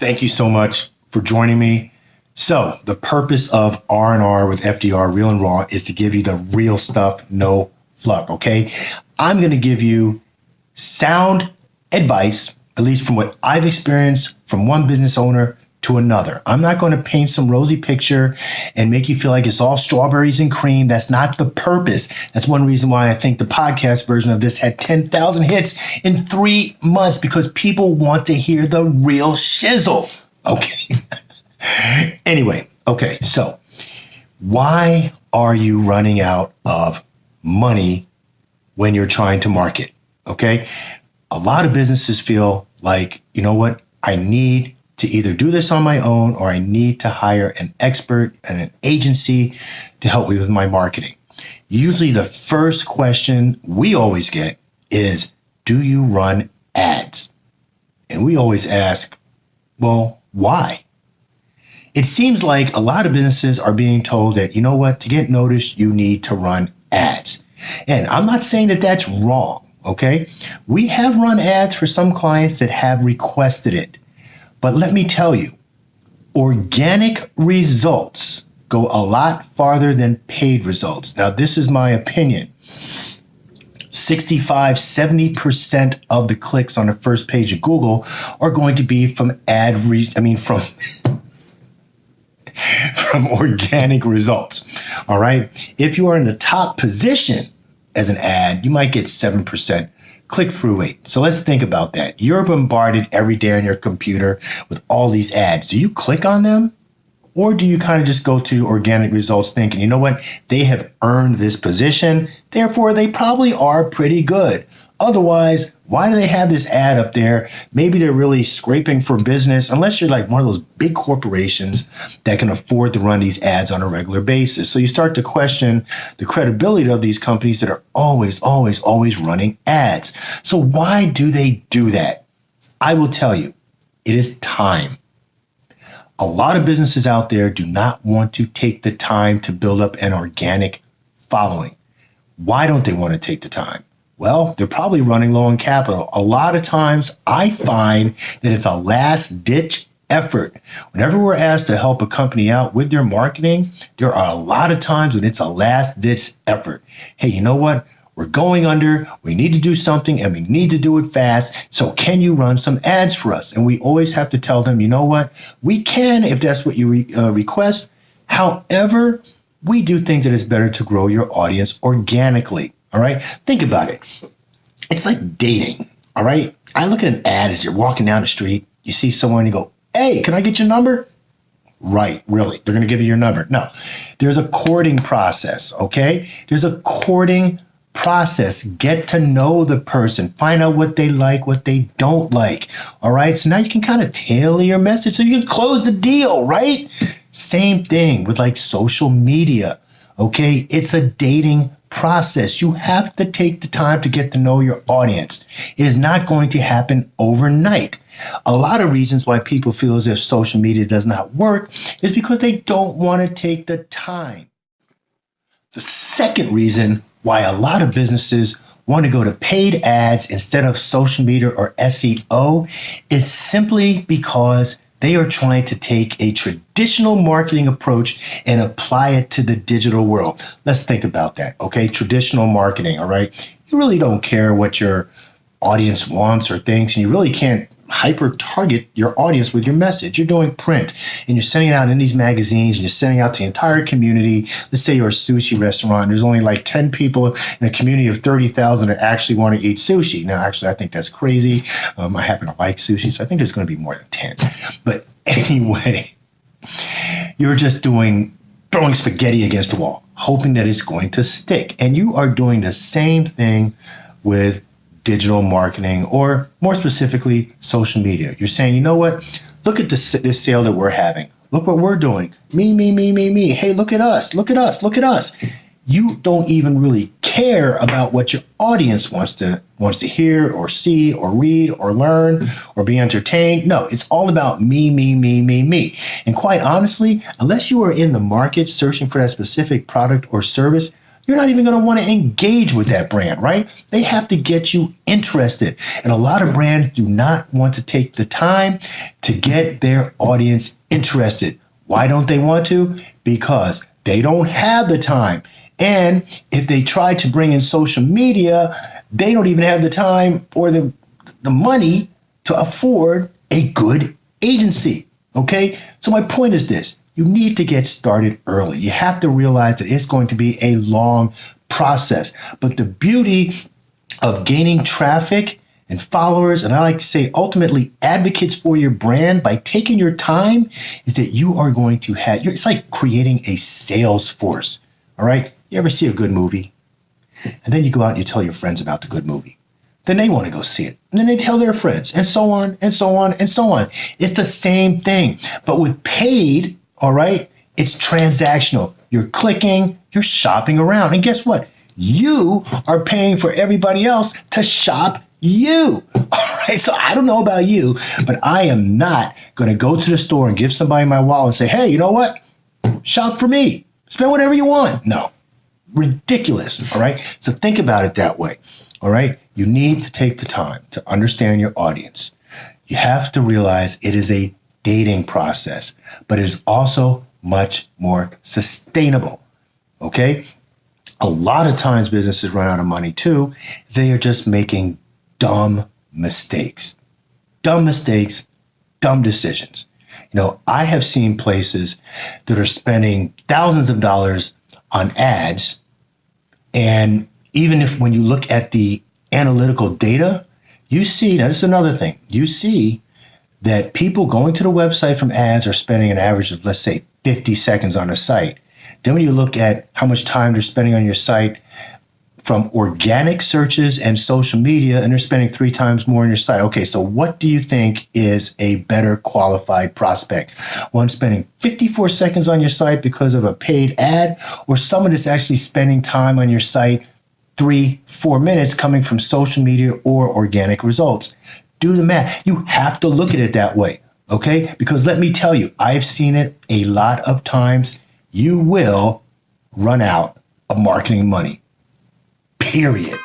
Thank you so much for joining me. So the purpose of RNR with FDR, Real and Raw, is to give you the real stuff, no fluff, okay? I'm going to give you sound advice, at least from what I've experienced from one business owner to another. I'm not going to paint some rosy picture and make you feel like it's all strawberries and cream. That's not the purpose. That's one reason why I think the podcast version of this had 10,000 hits in 3 months, because people want to hear the real shizzle. Okay. Anyway, okay. So why are you running out of money when you're trying to market? Okay. A lot of businesses feel like, you know what? I need to either do this on my own, or I need to hire an expert and an agency to help me with my marketing. Usually the first question we always get is, do you run ads? And we always ask, well, why? It seems like a lot of businesses are being told that, you know what, to get noticed, you need to run ads. And I'm not saying that that's wrong, okay? We have run ads for some clients that have requested it. But let me tell you, organic results go a lot farther than paid results. Now, this is my opinion. 65-70% of the clicks on the first page of Google are going to be from from organic results. All right. If you are in the top position as an ad, you might get 7% click-through rate. So let's think about that. You're bombarded every day on your computer with all these ads. Do you click on them? Or do you kind of just go to organic results thinking, you know what, they have earned this position, therefore they probably are pretty good. Otherwise, why do they have this ad up there? Maybe they're really scraping for business, unless you're like one of those big corporations that can afford to run these ads on a regular basis. So you start to question the credibility of these companies that are always running ads. So why do they do that? I will tell you, it is time. A lot of businesses out there do not want to take the time to build up an organic following. Why don't they want to take the time? Well, they're probably running low on capital. A lot of times I find that it's a last-ditch effort. Whenever we're asked to help a company out with their marketing, there are a lot of times when it's a last-ditch effort. Hey, you know what? We're going under, we need to do something, and we need to do it fast. So can you run some ads for us? And we always have to tell them, you know what? We can, if that's what you request. However, we do think that it's better to grow your audience organically. All right. Think about it. It's like dating. All right. I look at an ad as you're walking down the street. You see someone, you go, hey, can I get your number? Right. Really? They're going to give you your number. No, there's a courting process. Okay. There's a courting process. Get to know the person, find out what they like, what they don't like. All right. So now you can kind of tailor your message so you can close the deal, right? Same thing with like social media. Okay. It's a dating process. You have to take the time to get to know your audience. It is not going to happen overnight. A lot of reasons why people feel as if social media does not work is because they don't want to take the time. The second reason why a lot of businesses want to go to paid ads instead of social media or SEO is simply because they are trying to take a traditional marketing approach and apply it to the digital world. Let's think about that, okay? Traditional marketing, all right? You really don't care what your audience wants or thinks, and you really can't hyper target your audience with your message. You're doing print and you're sending it out in these magazines and you're sending out to the entire community. Let's say you're a sushi restaurant. There's only like 10 people in a community of 30,000 that actually want to eat sushi. Now, actually, I think that's crazy. I happen to like sushi, so I think there's going to be more than 10. But anyway, you're just throwing spaghetti against the wall, hoping that it's going to stick. And you are doing the same thing with digital marketing, or more specifically, social media. You're saying, you know what? Look at this sale that we're having. Look what we're doing. Me. Hey, look at us. Look at us. You don't even really care about what your audience wants to hear or see or read or learn or be entertained. No, it's all about me. And quite honestly, unless you are in the market searching for that specific product or service, you're not even going to want to engage with that brand, right? They have to get you interested. And a lot of brands do not want to take the time to get their audience interested. Why don't they want to? Because they don't have the time. And if they try to bring in social media, they don't even have the time or the money to afford a good agency. Okay? So my point is this. You need to get started early. You have to realize that it's going to be a long process. But the beauty of gaining traffic and followers, and I like to say ultimately advocates for your brand by taking your time, is that you are going to have, it's like creating a sales force. All right? You ever see a good movie? And then you go out and you tell your friends about the good movie. Then they want to go see it. And then they tell their friends, and so on, and so on, and so on. It's the same thing. But with paid, all right, it's transactional. You're clicking, you're shopping around. And guess what? You are paying for everybody else to shop you. All right, so I don't know about you, but I am not going to go to the store and give somebody my wallet and say, hey, you know what? Shop for me. Spend whatever you want. No, ridiculous. All right, so think about it that way. All right, you need to take the time to understand your audience. You have to realize it is a dating process, but it is also much more sustainable. Okay? A lot of times businesses run out of money too. They are just making dumb mistakes. Dumb mistakes, dumb decisions. You know, I have seen places that are spending thousands of dollars on ads, and even if when you look at the analytical data, you see, now this is another thing, you see that people going to the website from ads are spending an average of, let's say, 50 seconds on a site. Then when you look at how much time they're spending on your site from organic searches and social media, and they're spending 3 times more on your site. Okay, so what do you think is a better qualified prospect? One spending 54 seconds on your site because of a paid ad, or someone that's actually spending time on your site 3-4 minutes coming from social media or organic results? Do the math. You have to look at it that way, okay? Because let me tell you, I've seen it a lot of times. You will run out of marketing money, period.